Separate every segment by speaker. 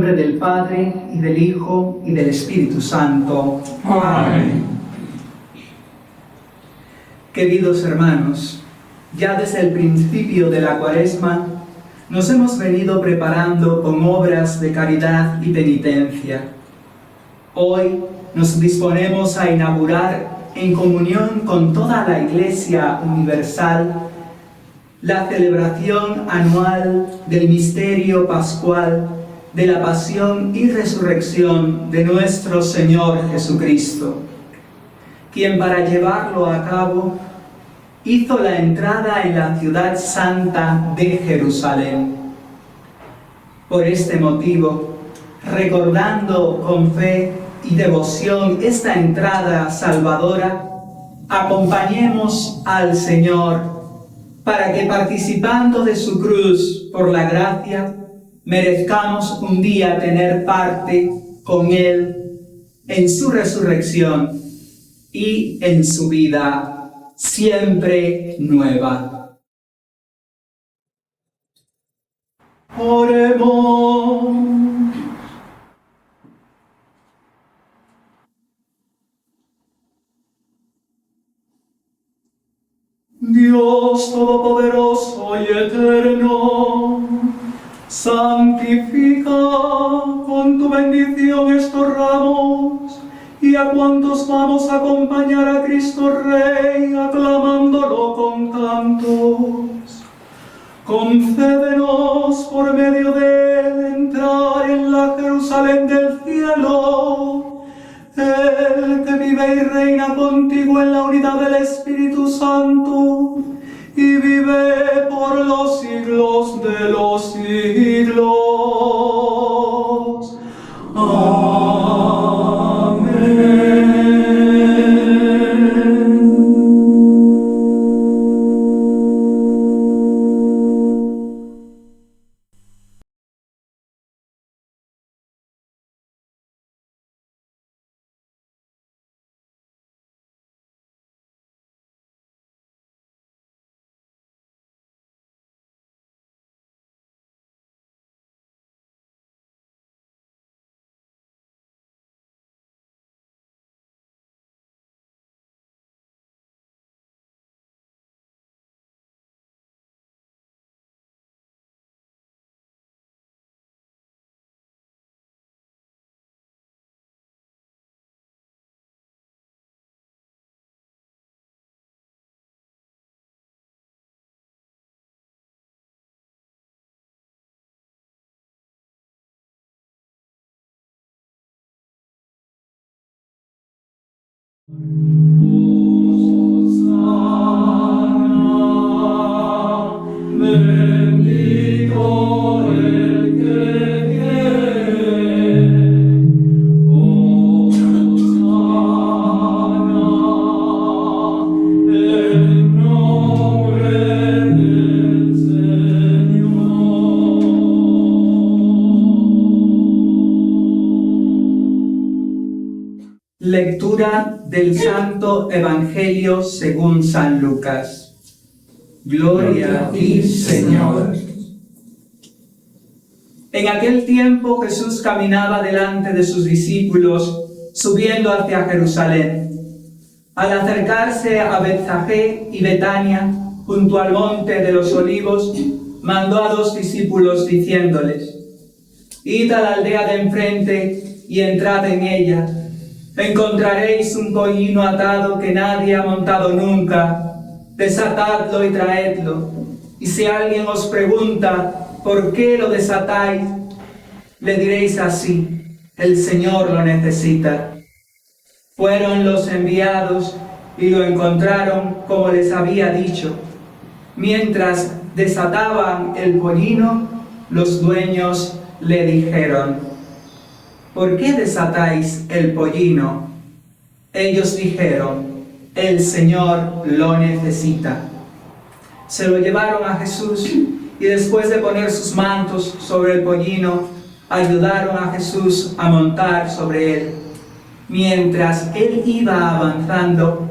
Speaker 1: nombre del Padre, y del Hijo, y del Espíritu Santo.
Speaker 2: Amén.
Speaker 1: Queridos hermanos, ya desde el principio de la Cuaresma nos hemos venido preparando con obras de caridad y penitencia. Hoy nos disponemos a inaugurar, en comunión con toda la Iglesia universal, la celebración anual del misterio pascual de la pasión y resurrección de nuestro Señor Jesucristo, quien para llevarlo a cabo hizo la entrada en la ciudad santa de Jerusalén. Por este motivo, recordando con fe y devoción esta entrada salvadora, acompañemos al Señor para que, participando de su cruz por la gracia, merezcamos un día tener parte con Él en su resurrección y en su vida siempre nueva. Oremos. Dios Todopoderoso y Eterno, santifica con tu bendición estos ramos y a cuantos vamos a acompañar a Cristo Rey, aclamándolo con cantos. Concédenos por medio de él entrar en la Jerusalén del cielo, el que vive y reina contigo en la unidad del Espíritu Santo, y vive por los siglos de los siglos. Amén. Bendito el que viene, Hosana, en nombre del Señor. Lectura del Santo Evangelio según San Lucas. Gloria a ti, Señor. En aquel tiempo Jesús caminaba delante de sus discípulos, subiendo hacia Jerusalén. Al acercarse a Betfagé y Betania, junto al monte de los Olivos, mandó a 2 discípulos diciéndoles: Id a la aldea de enfrente y entrad en ella. Encontraréis un pollino atado que nadie ha montado nunca. Desatadlo y traedlo. Y si alguien os pregunta por qué lo desatáis, le diréis así: el Señor lo necesita. Fueron los enviados y lo encontraron como les había dicho. Mientras desataban el pollino, los dueños le dijeron: ¿por qué desatáis el pollino? Ellos dijeron: el Señor lo necesita. Se lo llevaron a Jesús y después de poner sus mantos sobre el pollino, ayudaron a Jesús a montar sobre él. Mientras él iba avanzando,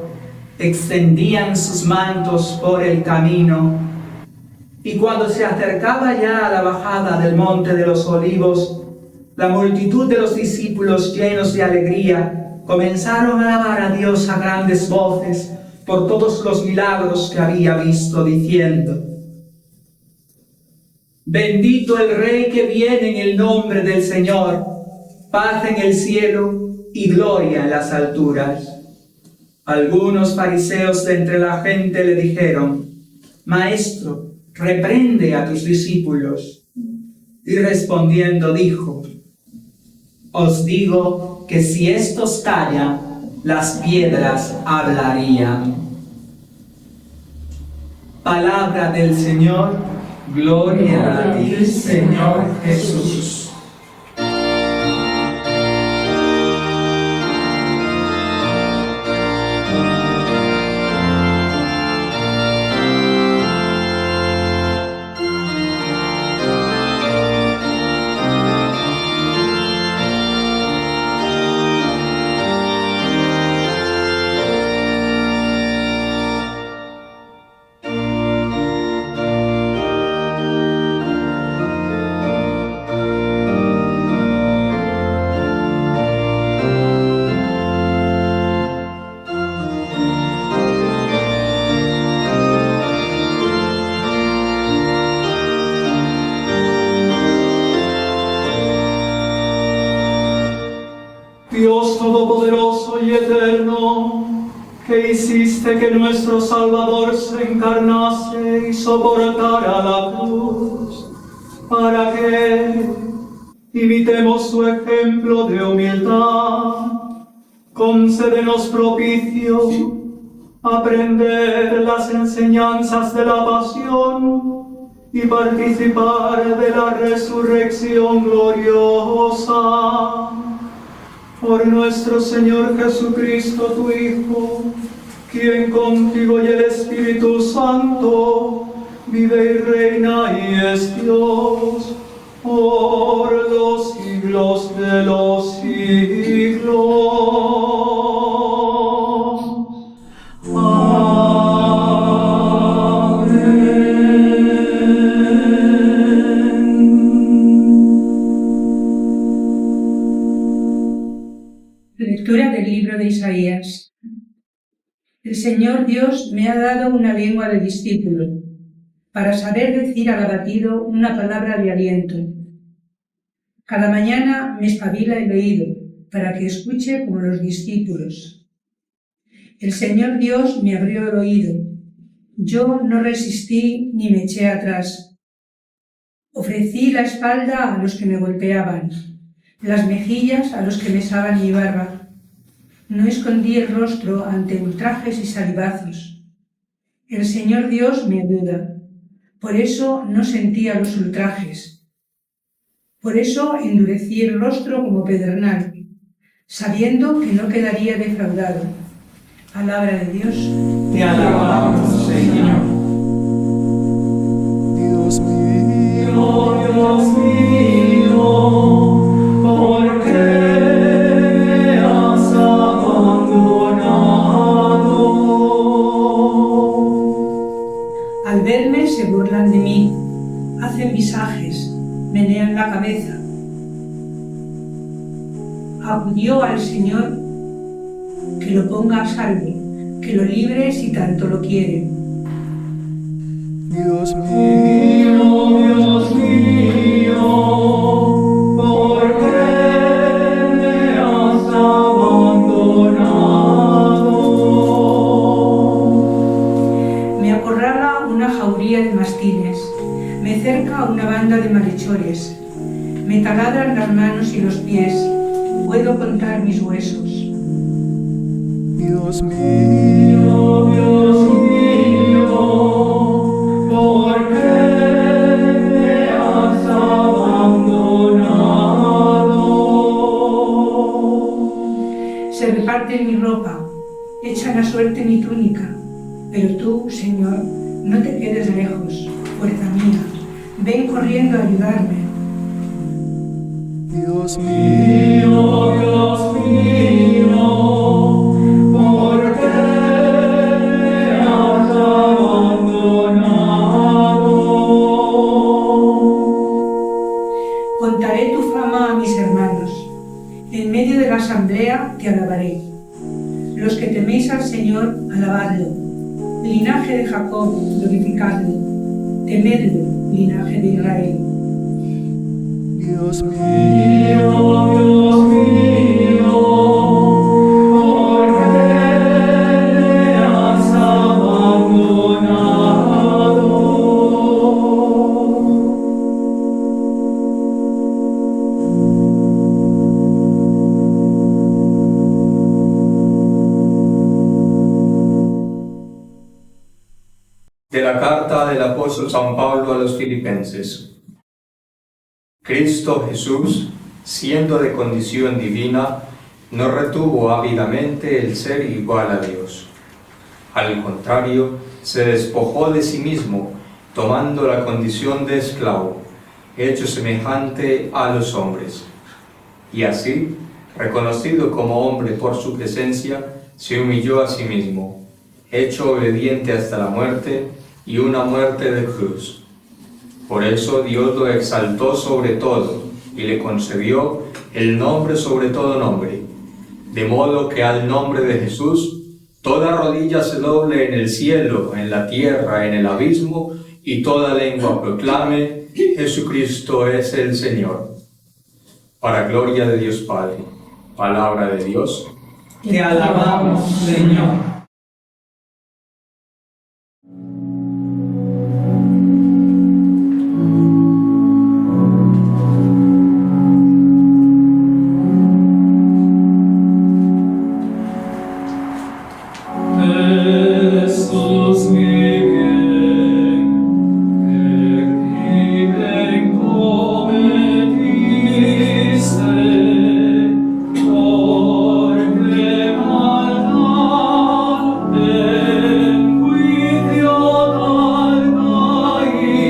Speaker 1: extendían sus mantos por el camino, y cuando se acercaba ya a la bajada del monte de los Olivos, La multitud de los discípulos, llenos de alegría, comenzaron a alabar a Dios a grandes voces por todos los milagros que había visto, diciendo: Bendito el Rey que viene en el nombre del Señor, paz en el cielo y gloria en las alturas. Algunos fariseos de entre la gente le dijeron: Maestro, reprende a tus discípulos. Y respondiendo dijo: Os digo que si estos callan, las piedras hablarían. Palabra del Señor. Gloria a ti, Señor Jesús. Dios Todopoderoso y Eterno, que hiciste que nuestro Salvador se encarnase y soportara la cruz, para que imitemos su ejemplo de humildad, concédenos propicio aprender las enseñanzas de la pasión y participar de la resurrección gloriosa. Por nuestro Señor Jesucristo, tu Hijo, quien contigo y el Espíritu Santo vive y reina y es Dios por los siglos de los siglos.
Speaker 2: Lectura del libro de Isaías. El Señor Dios me ha dado una lengua de discípulo, para saber decir al abatido una palabra de aliento. Cada mañana me espabila el oído, para que escuche como los discípulos. El Señor Dios me abrió el oído. Yo no resistí ni me eché atrás. Ofrecí la espalda a los que me golpeaban, las mejillas a los que besaban mi barba. No escondí el rostro ante ultrajes y salivazos. El Señor Dios me ayuda. Por eso no sentía los ultrajes. Por eso endurecí el rostro como pedernal, sabiendo que no quedaría defraudado. Palabra de Dios.
Speaker 1: Te alabamos, Señor.
Speaker 3: Dios mío,
Speaker 1: Dios mío, ¿por qué me has abandonado?
Speaker 2: Al verme se burlan de mí, hacen visajes, menean la cabeza. Acudió al Señor, que lo ponga a salvo, que lo libre si tanto lo quiere.
Speaker 3: Dios mío,
Speaker 1: Dios mío, ¿por qué me has abandonado?
Speaker 2: Me acorrala una jauría de mastines, me cerca una banda de malhechores, me taladran las manos y los pies, puedo contar mis huesos.
Speaker 3: Dios mío,
Speaker 1: Dios mío, ¿por qué me has abandonado?
Speaker 2: Se reparten mi ropa, echan a suerte mi túnica, pero tú, Señor, no te quedes lejos, fuerza mía, ven corriendo a ayudarme.
Speaker 3: Dios mío,
Speaker 1: Dios mío, ¿por qué me has abandonado?
Speaker 2: Contaré tu fama a mis hermanos. Linaje de Jacob, glorificadle. Temedle, linaje de Israel.
Speaker 3: Dios mío, ¿por qué me has abandonado?
Speaker 4: De la carta del apóstol San Pablo a los Filipenses. Cristo Jesús, siendo de condición divina, no retuvo ávidamente el ser igual a Dios. Al contrario, se despojó de sí mismo, tomando la condición de esclavo, hecho semejante a los hombres. Y así, reconocido como hombre por su presencia, se humilló a sí mismo, hecho obediente hasta la muerte, y una muerte de cruz. Por eso Dios lo exaltó sobre todo y le concedió el nombre sobre todo nombre, de modo que al nombre de Jesús toda rodilla se doble en el cielo, en la tierra, en el abismo, y toda lengua proclame: Jesucristo es el Señor. Para gloria de Dios Padre. Palabra de Dios.
Speaker 1: Te alabamos, Señor.
Speaker 3: Jesús mi bien, que bien cometiste, porque maldad en juicio tal caíste,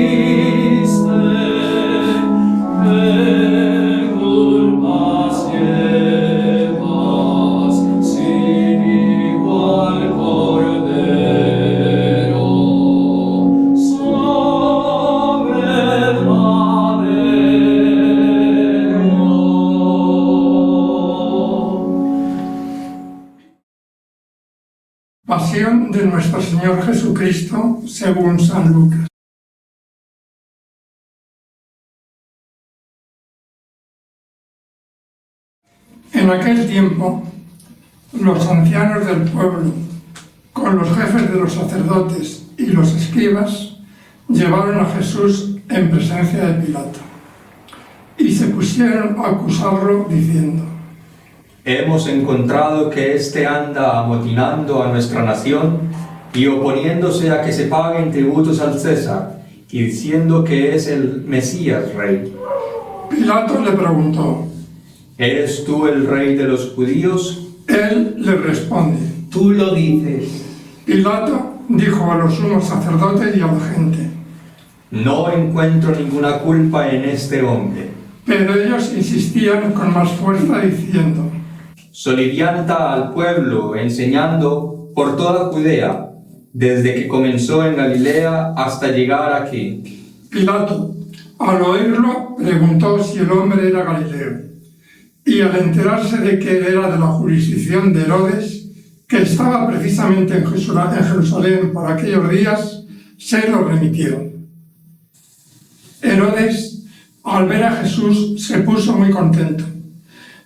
Speaker 3: que culpas llevas sin igual Cordero sobre el madero.
Speaker 5: Pasión de nuestro Señor Jesucristo según San Lucas. En aquel tiempo, los ancianos del pueblo, con los jefes de los sacerdotes y los escribas, llevaron a Jesús en presencia de Pilato y se pusieron a acusarlo diciendo:
Speaker 4: Hemos encontrado que éste anda amotinando a nuestra nación y oponiéndose a que se paguen tributos al César, y diciendo que es el Mesías rey.
Speaker 5: Pilato le preguntó.
Speaker 4: ¿Eres tú el rey de los judíos?
Speaker 5: Él le responde.
Speaker 1: Tú lo dices.
Speaker 5: Pilato dijo a los sumos sacerdotes y a la gente:
Speaker 4: No encuentro ninguna culpa en este hombre.
Speaker 5: Pero ellos insistían con más fuerza diciendo:
Speaker 4: Solivianta al pueblo, enseñando por toda Judea, desde que comenzó en Galilea hasta llegar aquí.
Speaker 5: Pilato, al oírlo, preguntó si el hombre era galileo. Y al enterarse de que era de la jurisdicción de Herodes, que estaba precisamente en Jerusalén por aquellos días, se lo remitieron. Herodes, al ver a Jesús, se puso muy contento,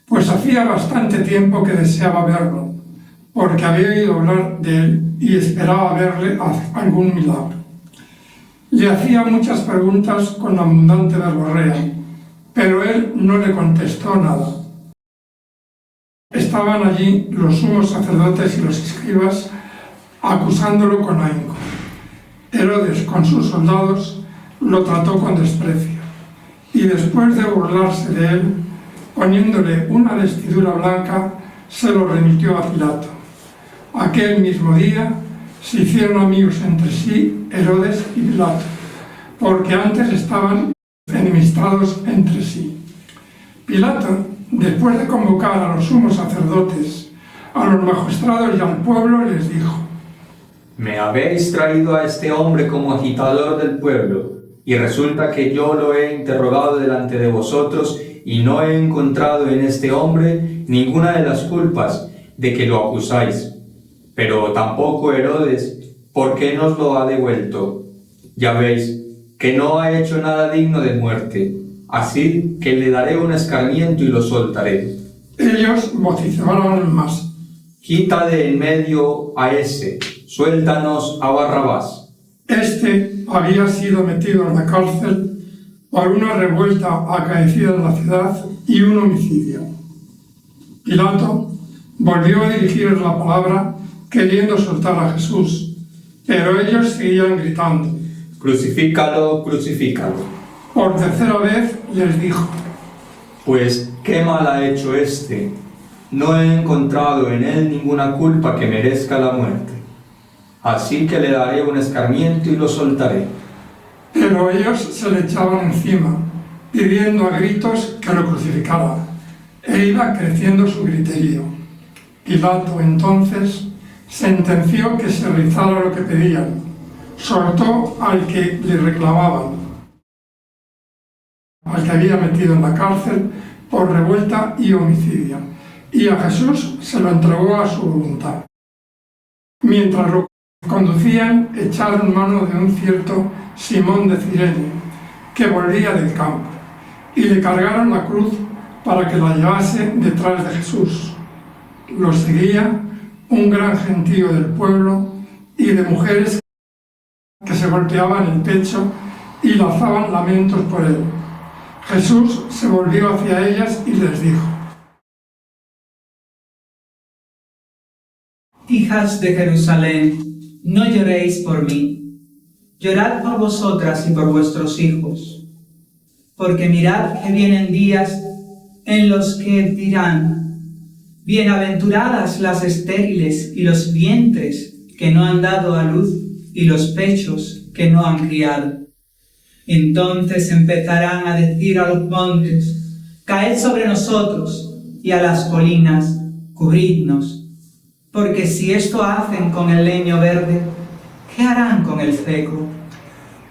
Speaker 5: pues hacía bastante tiempo que deseaba verlo, porque había oído hablar de él y esperaba verle algún milagro. Le hacía muchas preguntas con abundante verborrea, pero él no le contestó nada. Estaban allí los sumos sacerdotes y los escribas acusándolo con ahínco. Herodes, con sus soldados, lo trató con desprecio y después de burlarse de él, poniéndole una vestidura blanca, se lo remitió a Pilato. Aquel mismo día se hicieron amigos entre sí Herodes y Pilato, porque antes estaban enemistados entre sí. Pilato, después de convocar a los sumos sacerdotes, a los magistrados y al pueblo, les dijo:
Speaker 4: Me habéis traído a este hombre como agitador del pueblo, y resulta que yo lo he interrogado delante de vosotros y no he encontrado en este hombre ninguna de las culpas de que lo acusáis. Pero tampoco Herodes ¿por qué nos lo ha devuelto? Ya veis que no ha hecho nada digno de muerte, así que le daré un escarmiento y lo soltaré.
Speaker 5: Ellos vociferaron más:
Speaker 4: Quita de en medio a ese, suéltanos a Barrabás.
Speaker 5: Este había sido metido en la cárcel por una revuelta acaecida en la ciudad y un homicidio. Pilato volvió a dirigir la palabra queriendo soltar a Jesús, pero ellos seguían gritando.
Speaker 4: Crucifícalo, crucifícalo.
Speaker 5: Por tercera vez les dijo:
Speaker 4: Pues, ¿qué mal ha hecho este? No he encontrado en él ninguna culpa que merezca la muerte. Así que le daré un escarmiento y lo soltaré.
Speaker 5: Pero ellos se le echaban encima, pidiendo a gritos que lo crucificara, e iba creciendo su griterío. Pilato entonces sentenció que se realizara lo que pedían, soltó al que le reclamaban, al que había metido en la cárcel por revuelta y homicidio, y a Jesús se lo entregó a su voluntad. Mientras lo conducían, echaron mano de un cierto Simón de Cirene, que volvía del campo, y le cargaron la cruz para que la llevase detrás de Jesús. Lo seguía un gran gentío del pueblo y de mujeres que se golpeaban el pecho y lanzaban lamentos por él. Jesús se volvió hacia ellas y les dijo:
Speaker 1: Hijas de Jerusalén, no lloréis por mí, llorad por vosotras y por vuestros hijos, porque mirad que vienen días en los que dirán: bienaventuradas las estériles y los vientres que no han dado a luz y los pechos que no han criado. Entonces empezarán a decir a los montes: caed sobre nosotros, y a las colinas: cubridnos. Porque si esto hacen con el leño verde, ¿qué harán con el seco?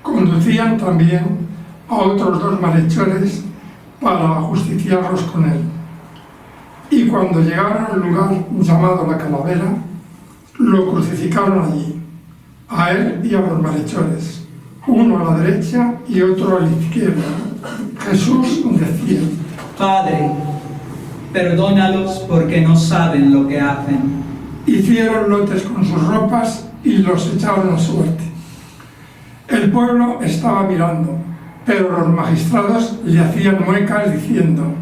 Speaker 5: Conducían también a otros dos malhechores para ajusticiarlos con él. Y cuando llegaron al lugar llamado la Calavera, lo crucificaron allí, a él y a los malhechores, uno a la derecha y otro a la izquierda. Jesús decía:
Speaker 1: Padre, perdónalos porque no saben lo que hacen.
Speaker 5: Hicieron lotes con sus ropas y los echaron a suerte. El pueblo estaba mirando, pero los magistrados le hacían muecas diciendo: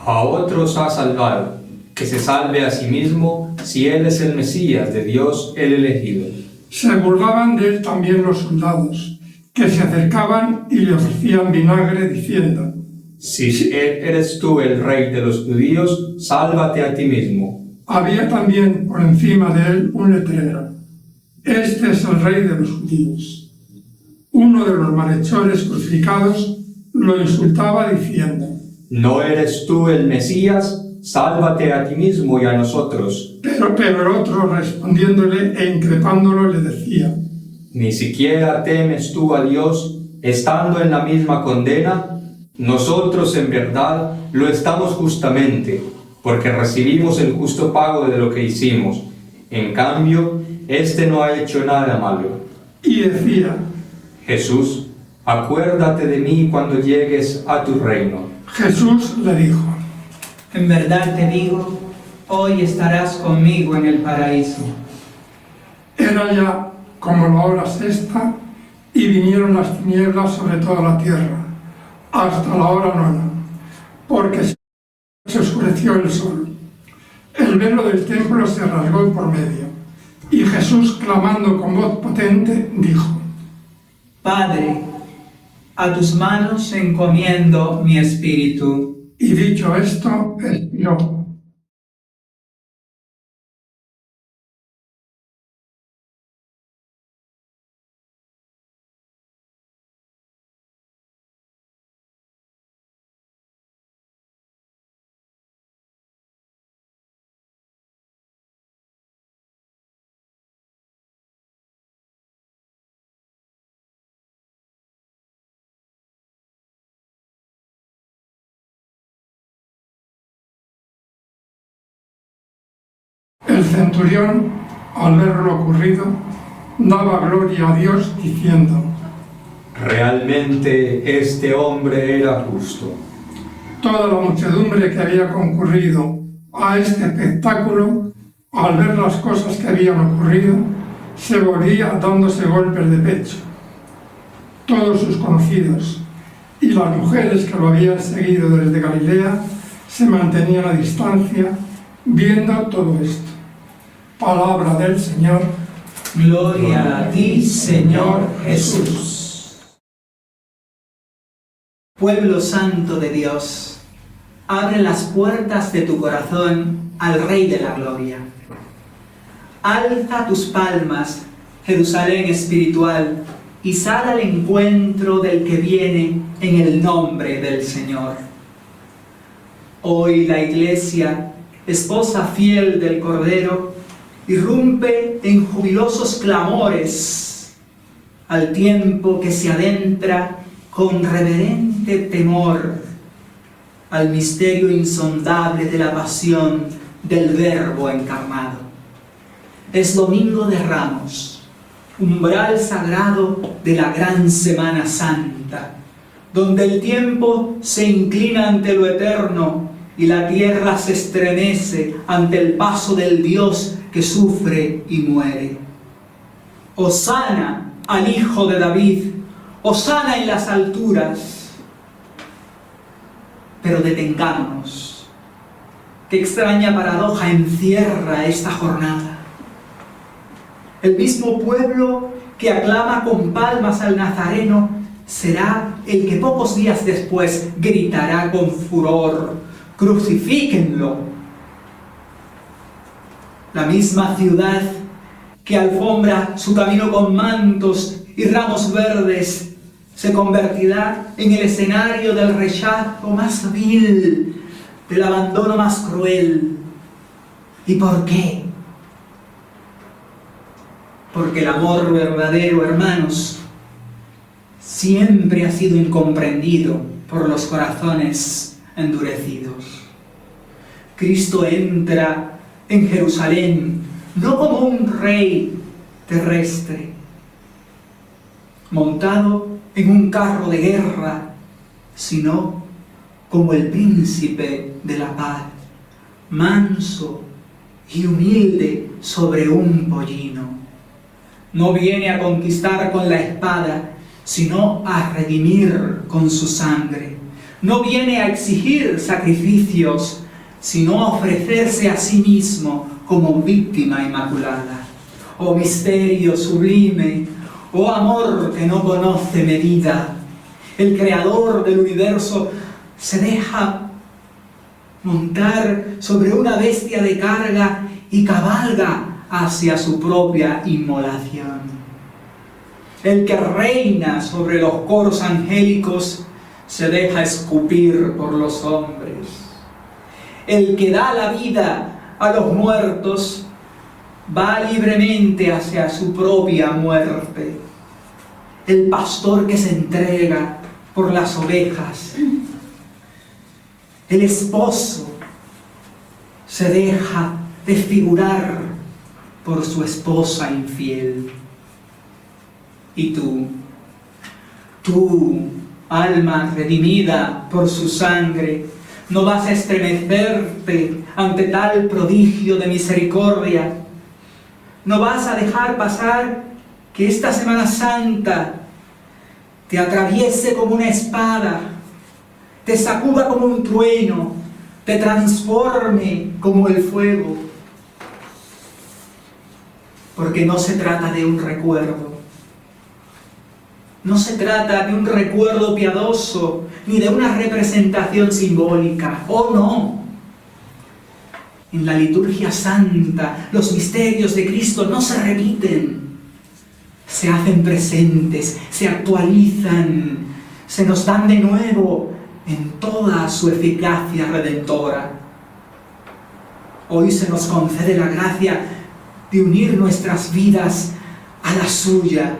Speaker 4: A otros ha salvado, que se salve a sí mismo si él es el Mesías de Dios, el elegido.
Speaker 5: Se burlaban de él también los soldados, que se acercaban y le ofrecían vinagre diciendo:
Speaker 4: Si eres tú el rey de los judíos, sálvate a ti mismo.
Speaker 5: Había también por encima de él un letrero: Este es el rey de los judíos. Uno de los malhechores crucificados lo insultaba diciendo:
Speaker 4: ¿No eres tú el Mesías? Sálvate a ti mismo y a nosotros.
Speaker 5: Pero el otro, respondiéndole e increpándolo, le decía:
Speaker 4: ¿Ni siquiera temes tú a Dios, estando en la misma condena? Nosotros en verdad lo estamos justamente, porque recibimos el justo pago de lo que hicimos. En cambio, este no ha hecho nada malo.
Speaker 5: Y decía:
Speaker 4: Jesús, acuérdate de mí cuando llegues a tu reino.
Speaker 5: Jesús le dijo:
Speaker 1: En verdad te digo, hoy estarás conmigo en el paraíso.
Speaker 5: Era ya como la hora sexta, y vinieron las tinieblas sobre toda la tierra, hasta la hora nona, porque se oscureció el sol. El velo del templo se rasgó por medio, y Jesús, clamando con voz potente, dijo:
Speaker 1: Padre, a tus manos encomiendo mi espíritu.
Speaker 5: Y dicho esto, expiró. El centurión, al ver lo ocurrido, daba gloria a Dios diciendo:
Speaker 4: realmente este hombre era justo.
Speaker 5: Toda la muchedumbre que había concurrido a este espectáculo, al ver las cosas que habían ocurrido, se volvía dándose golpes de pecho. Todos sus conocidos y las mujeres que lo habían seguido desde Galilea se mantenían a distancia viendo todo esto. Palabra del Señor.
Speaker 1: Gloria a ti, Señor Jesús. Pueblo santo de Dios, abre las puertas de tu corazón al Rey de la Gloria. Alza tus palmas, Jerusalén espiritual, y sal al encuentro del que viene en el nombre del Señor. Hoy la Iglesia, esposa fiel del Cordero, irrumpe en jubilosos clamores, al tiempo que se adentra con reverente temor al misterio insondable de la pasión del Verbo encarnado. Es Domingo de Ramos, umbral sagrado de la gran Semana Santa, donde el tiempo se inclina ante lo eterno y la tierra se estremece ante el paso del Dios que sufre y muere. Hosana al Hijo de David, hosana en las alturas. Pero detengámonos. Qué extraña paradoja encierra esta jornada. El mismo pueblo que aclama con palmas al Nazareno será el que pocos días después gritará con furor: ¡crucifíquenlo! La misma ciudad que alfombra su camino con mantos y ramos verdes se convertirá en el escenario del rechazo más vil, del abandono más cruel. ¿Y por qué? Porque el amor verdadero, hermanos, siempre ha sido incomprendido por los corazones endurecidos. Cristo entra en Jerusalén no como un rey terrestre, montado en un carro de guerra, sino como el príncipe de la paz, manso y humilde sobre un pollino. No viene a conquistar con la espada, sino a redimir con su sangre. No viene a exigir sacrificios, sino a ofrecerse a sí mismo como víctima inmaculada. Oh misterio sublime, oh amor que no conoce medida. El creador del universo se deja montar sobre una bestia de carga y cabalga hacia su propia inmolación. El que reina sobre los coros angélicos se deja escupir por los hombres. El que da la vida a los muertos va libremente hacia su propia muerte. El pastor que se entrega por las ovejas. El esposo se deja desfigurar por su esposa infiel. Y tú, alma redimida por su sangre, ¿no vas a estremecerte ante tal prodigio de misericordia? ¿No vas a dejar pasar que esta Semana Santa te atraviese como una espada, te sacuda como un trueno, te transforme como el fuego? Porque no se trata de un recuerdo. No se trata de un recuerdo piadoso, ni de una representación simbólica. ¡Oh, no! En la liturgia santa, los misterios de Cristo no se repiten. Se hacen presentes, se actualizan, se nos dan de nuevo en toda su eficacia redentora. Hoy se nos concede la gracia de unir nuestras vidas a la suya,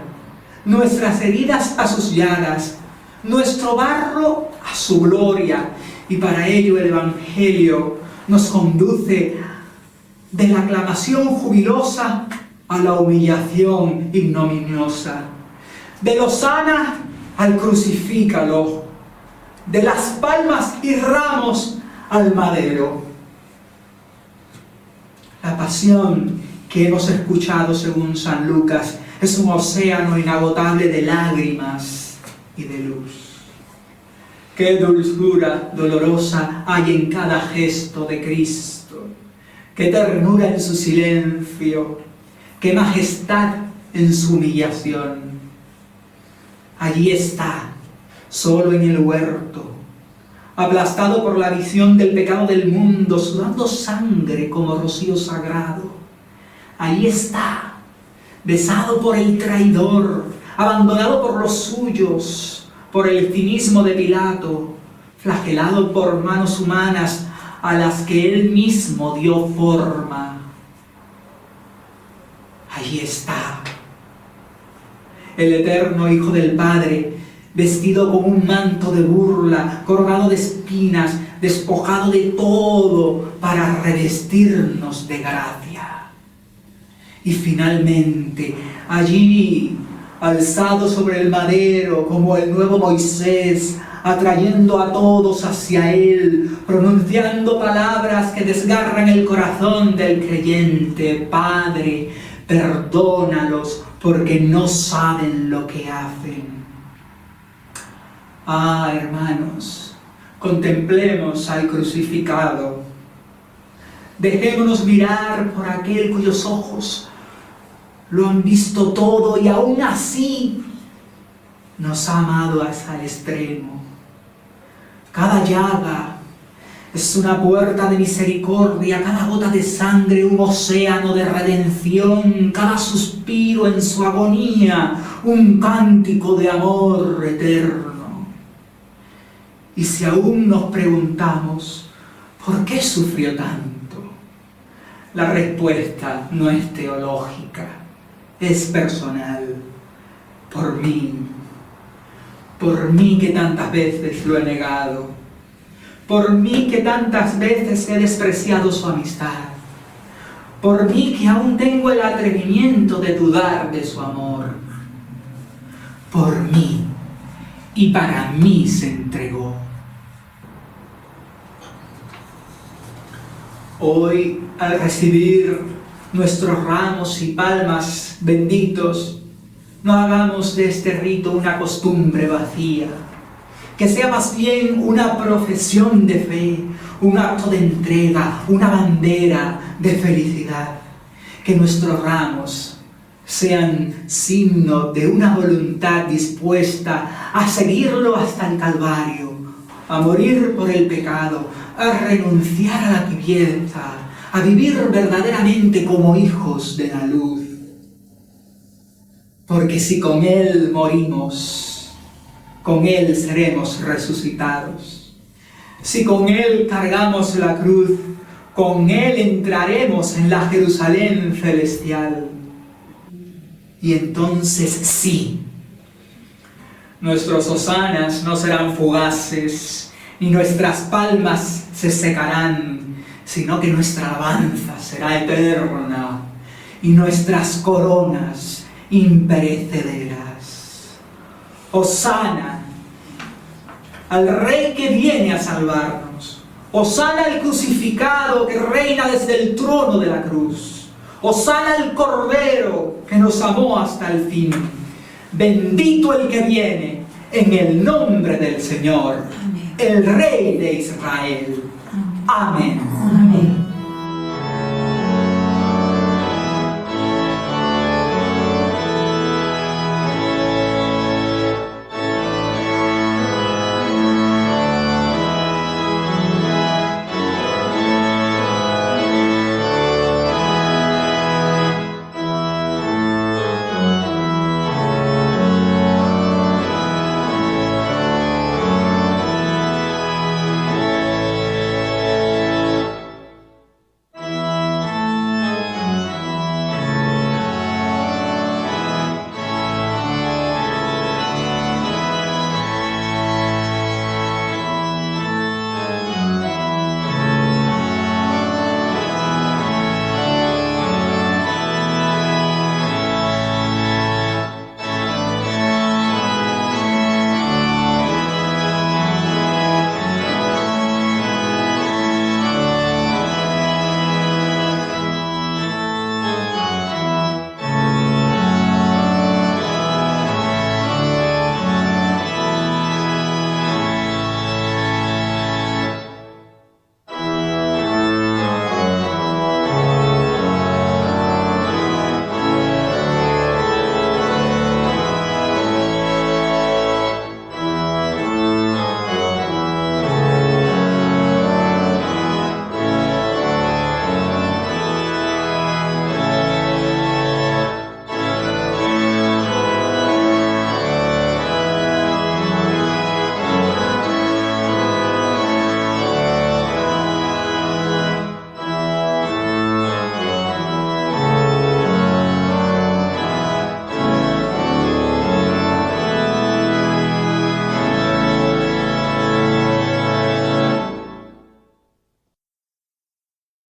Speaker 1: nuestras heridas a sus llagas, nuestro barro a su gloria, y para ello el Evangelio nos conduce de la aclamación jubilosa a la humillación ignominiosa. Del hosana al crucifícalo, de las palmas y ramos al madero. La pasión que hemos escuchado según San Lucas es un océano inagotable de lágrimas y de luz. Qué dulzura dolorosa hay en cada gesto de Cristo, qué ternura en su silencio, qué majestad en su humillación. Allí está, solo en el huerto, aplastado por la visión del pecado del mundo, sudando sangre como rocío sagrado. Allí está, besado por el traidor, abandonado por los suyos, por el cinismo de Pilato, flagelado por manos humanas a las que él mismo dio forma. Allí está, el eterno Hijo del Padre, vestido con un manto de burla, coronado de espinas, despojado de todo para revestirnos de gracia. Y finalmente, allí, alzado sobre el madero como el nuevo Moisés, atrayendo a todos hacia él, pronunciando palabras que desgarran el corazón del creyente: Padre, perdónalos porque no saben lo que hacen. Ah, hermanos, contemplemos al crucificado. Dejémonos mirar por aquel cuyos ojos lo han visto todo y aún así nos ha amado hasta el extremo. Cada llaga es una puerta de misericordia, cada gota de sangre un océano de redención, cada suspiro en su agonía un cántico de amor eterno. Y si aún nos preguntamos, ¿por qué sufrió tanto? La respuesta no es teológica, es personal. Por mí que tantas veces lo he negado, por mí que tantas veces he despreciado su amistad, por mí que aún tengo el atrevimiento de dudar de su amor, por mí y para mí se entregó. Hoy, al recibir nuestros ramos y palmas benditos, no hagamos de este rito una costumbre vacía, que sea más bien una profesión de fe, un acto de entrega, una bandera de felicidad. Que nuestros ramos sean signo de una voluntad dispuesta a seguirlo hasta el Calvario, a morir por el pecado, a renunciar a la tibieza, a vivir verdaderamente como hijos de la luz. Porque si con Él morimos, con Él seremos resucitados. Si con Él cargamos la cruz, con Él entraremos en la Jerusalén celestial. Y entonces sí, nuestros hosanas no serán fugaces, ni nuestras palmas se secarán, sino que nuestra alabanza será eterna y nuestras coronas imperecederas. Hosana al Rey que viene a salvarnos. Hosana al crucificado que reina desde el trono de la cruz. Hosana al Cordero que nos amó hasta el fin. Bendito el que viene en el nombre del Señor, el Rey de Israel. Amén.
Speaker 2: Amén.